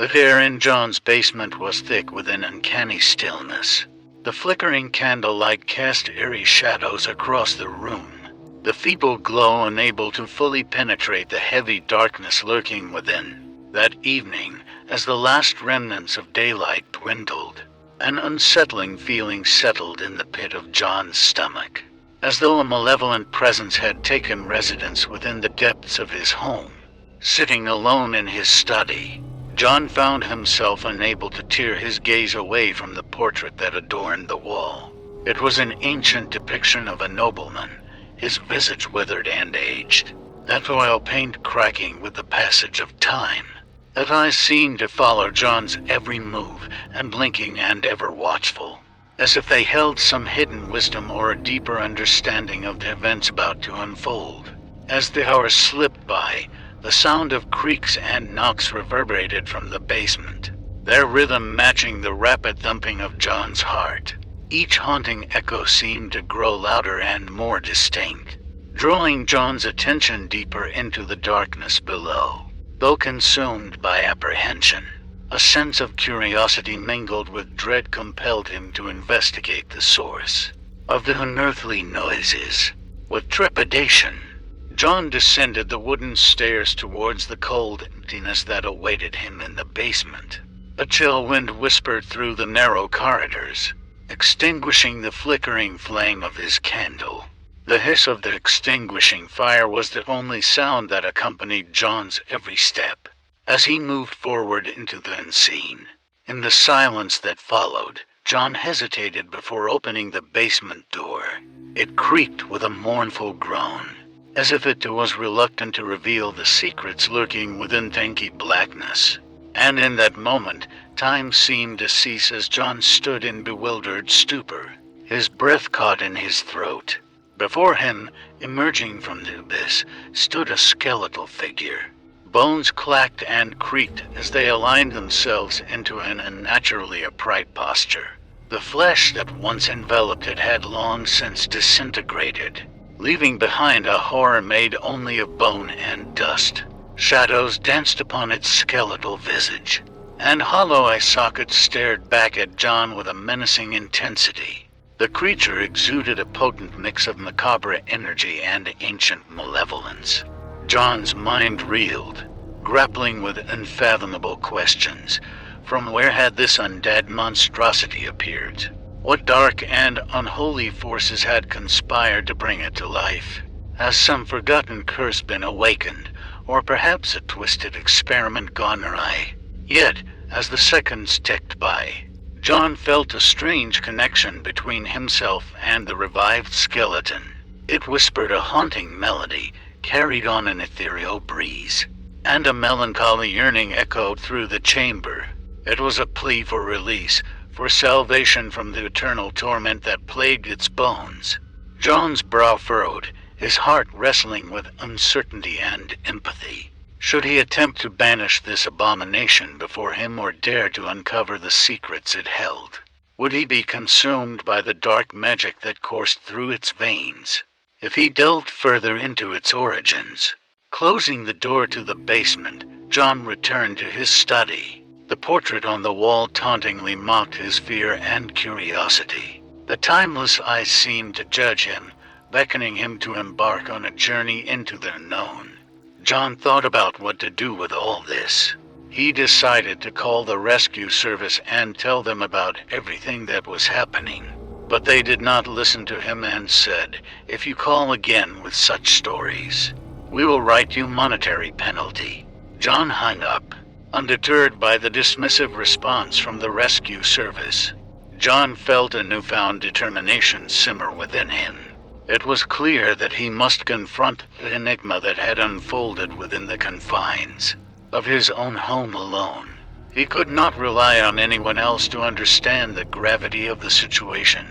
The air in John's basement was thick with an uncanny stillness. The flickering candlelight cast eerie shadows across the room, the feeble glow unable to fully penetrate the heavy darkness lurking within. That evening, as the last remnants of daylight dwindled, an unsettling feeling settled in the pit of John's stomach, as though a malevolent presence had taken residence within the depths of his home. Sitting alone in his study, John found himself unable to tear his gaze away from the portrait that adorned the wall. It was an ancient depiction of a nobleman, his visage withered and aged, that oil paint cracking with the passage of time. That eyes seemed to follow John's every move, and blinking and ever watchful, as if they held some hidden wisdom or a deeper understanding of the events about to unfold. As the hours slipped by, the sound of creaks and knocks reverberated from the basement, their rhythm matching the rapid thumping of John's heart. Each haunting echo seemed to grow louder and more distinct, drawing John's attention deeper into the darkness below. Though consumed by apprehension, a sense of curiosity mingled with dread compelled him to investigate the source of the unearthly noises. With trepidation, John descended the wooden stairs towards the cold emptiness that awaited him in the basement. A chill wind whispered through the narrow corridors, extinguishing the flickering flame of his candle. The hiss of the extinguishing fire was the only sound that accompanied John's every step, as he moved forward into the unseen. In the silence that followed, John hesitated before opening the basement door. It creaked with a mournful groan, as if it was reluctant to reveal the secrets lurking within inky blackness. And in that moment, time seemed to cease as John stood in bewildered stupor, his breath caught in his throat. Before him, emerging from the abyss, stood a skeletal figure. Bones clacked and creaked as they aligned themselves into an unnaturally upright posture. The flesh that once enveloped it had long since disintegrated, leaving behind a horror made only of bone and dust. Shadows danced upon its skeletal visage, and hollow eye sockets stared back at John with a menacing intensity. The creature exuded a potent mix of macabre energy and ancient malevolence. John's mind reeled, grappling with unfathomable questions. From where had this undead monstrosity appeared? What dark and unholy forces had conspired to bring it to life? Has some forgotten curse been awakened, or perhaps a twisted experiment gone awry? Yet, as the seconds ticked by, John felt a strange connection between himself and the revived skeleton. It whispered a haunting melody, carried on an ethereal breeze, and a melancholy yearning echoed through the chamber. It was a plea for release, for salvation from the eternal torment that plagued its bones. John's brow furrowed, his heart wrestling with uncertainty and empathy. Should he attempt to banish this abomination before him or dare to uncover the secrets it held? Would he be consumed by the dark magic that coursed through its veins? If he delved further into its origins, closing the door to the basement, John returned to his study. The portrait on the wall tauntingly mocked his fear and curiosity. The timeless eyes seemed to judge him, beckoning him to embark on a journey into the unknown. John thought about what to do with all this. He decided to call the rescue service and tell them about everything that was happening. But they did not listen to him and said, "If you call again with such stories, we will write you monetary penalty." John hung up, undeterred by the dismissive response from the rescue service. John felt a newfound determination simmer within him. It was clear that he must confront the enigma that had unfolded within the confines of his own home alone. He could not rely on anyone else to understand the gravity of the situation.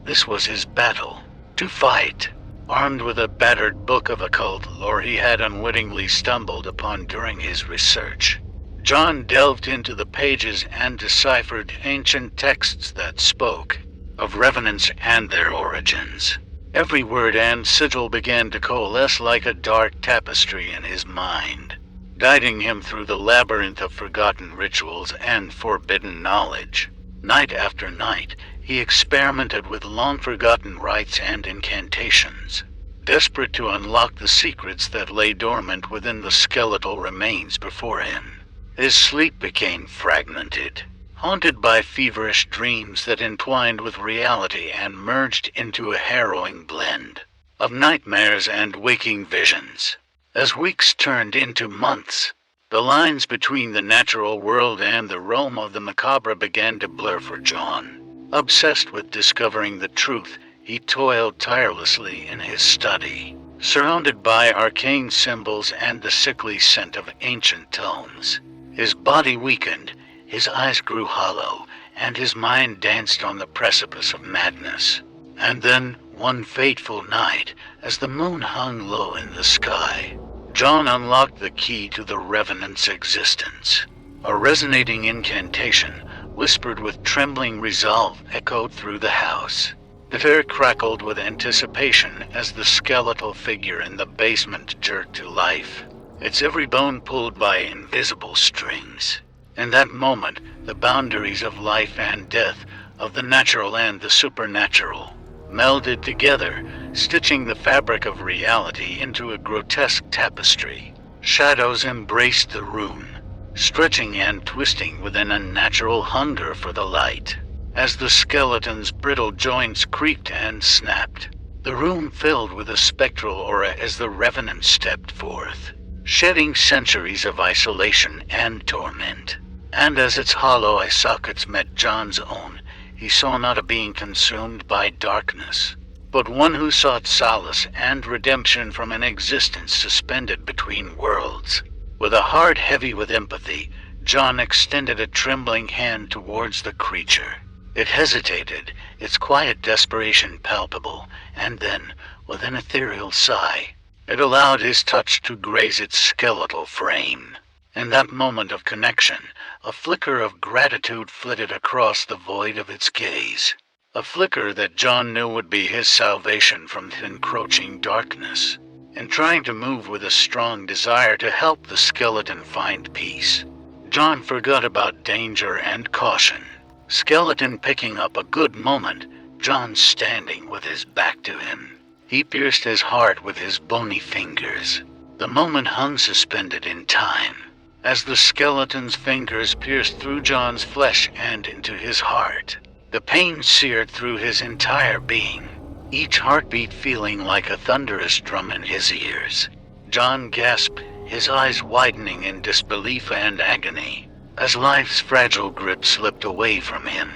This was his battle, to fight. Armed with a battered book of occult lore he had unwittingly stumbled upon during his research, John delved into the pages and deciphered ancient texts that spoke of revenants and their origins. Every word and sigil began to coalesce like a dark tapestry in his mind. guiding him through the labyrinth of forgotten rituals and forbidden knowledge. Night after night, he experimented with long-forgotten rites and incantations, desperate to unlock the secrets that lay dormant within the skeletal remains before him. His sleep became fragmented, haunted by feverish dreams that entwined with reality and merged into a harrowing blend of nightmares and waking visions. As weeks turned into months, the lines between the natural world and the realm of the macabre began to blur for John. Obsessed with discovering the truth, he toiled tirelessly in his study, surrounded by arcane symbols and the sickly scent of ancient tomes. His body weakened, his eyes grew hollow, and his mind danced on the precipice of madness. And then, one fateful night, as the moon hung low in the sky, John unlocked the key to the Revenant's existence. A resonating incantation, whispered with trembling resolve, echoed through the house. The air crackled with anticipation as the skeletal figure in the basement jerked to life, its every bone pulled by invisible strings. In that moment, the boundaries of life and death, of the natural and the supernatural, melded together, stitching the fabric of reality into a grotesque tapestry. Shadows embraced the room, stretching and twisting with an unnatural hunger for the light. As the skeleton's brittle joints creaked and snapped, the room filled with a spectral aura as the Revenant stepped forth, shedding centuries of isolation and torment. And as its hollow eye sockets met John's own, he saw not a being consumed by darkness, but one who sought solace and redemption from an existence suspended between worlds. With a heart heavy with empathy, John extended a trembling hand towards the creature. It hesitated, its quiet desperation palpable, and then, with an ethereal sigh, it allowed his touch to graze its skeletal frame. In that moment of connection, a flicker of gratitude flitted across the void of its gaze. A flicker that John knew would be his salvation from the encroaching darkness. In trying to move with a strong desire to help the skeleton find peace, John forgot about danger and caution. Skeleton picking up a good moment, John standing with his back to him. He pierced his heart with his bony fingers. The moment hung suspended in time, as the skeleton's fingers pierced through John's flesh and into his heart. The pain seared through his entire being, each heartbeat feeling like a thunderous drum in his ears. John gasped, his eyes widening in disbelief and agony, as life's fragile grip slipped away from him.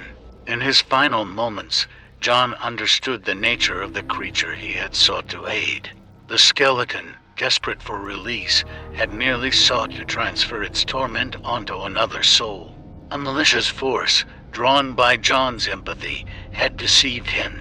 In his final moments, John understood the nature of the creature he had sought to aid. The skeleton, desperate for release, had merely sought to transfer its torment onto another soul. A malicious force, drawn by John's empathy, had deceived him,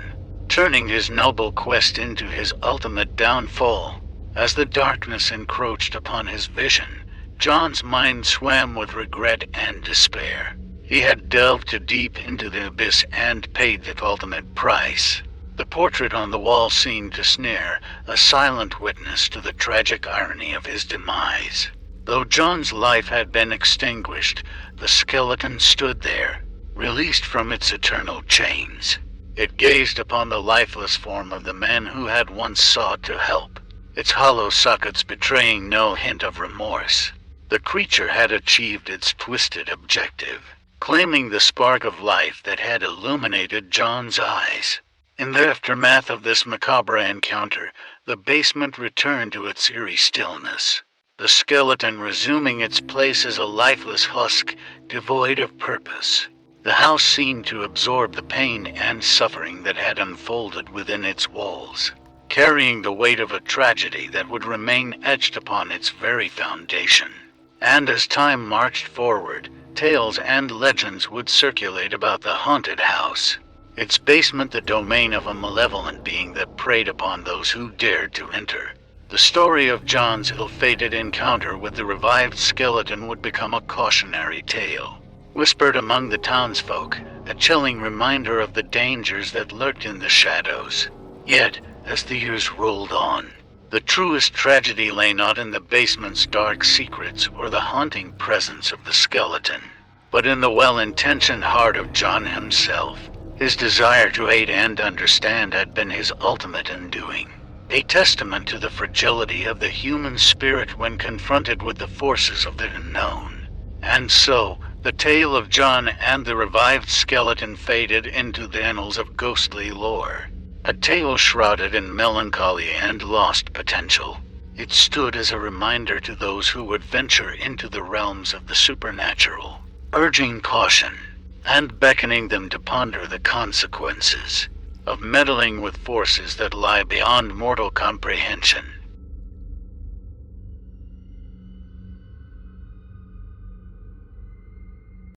turning his noble quest into his ultimate downfall. As the darkness encroached upon his vision, John's mind swam with regret and despair. He had delved too deep into the abyss and paid the ultimate price. The portrait on the wall seemed to sneer, a silent witness to the tragic irony of his demise. Though John's life had been extinguished, the skeleton stood there, released from its eternal chains. It gazed upon the lifeless form of the man who had once sought to help, its hollow sockets betraying no hint of remorse. The creature had achieved its twisted objective, claiming the spark of life that had illuminated John's eyes. In the aftermath of this macabre encounter, the basement returned to its eerie stillness, the skeleton resuming its place as a lifeless husk, devoid of purpose. The house seemed to absorb the pain and suffering that had unfolded within its walls, carrying the weight of a tragedy that would remain etched upon its very foundation. And as time marched forward, tales and legends would circulate about the haunted house, its basement the domain of a malevolent being that preyed upon those who dared to enter. The story of John's ill-fated encounter with the revived skeleton would become a cautionary tale, whispered among the townsfolk, a chilling reminder of the dangers that lurked in the shadows. Yet, as the years rolled on, The truest tragedy lay not in the basement's dark secrets or the haunting presence of the skeleton, but in the well-intentioned heart of John himself. His desire to aid and understand had been his ultimate undoing, a testament to the fragility of the human spirit when confronted with the forces of the unknown. And so, the tale of John and the revived skeleton faded into the annals of ghostly lore. A tale shrouded in melancholy and lost potential. It stood as a reminder to those who would venture into the realms of the supernatural, urging caution and beckoning them to ponder the consequences of meddling with forces that lie beyond mortal comprehension.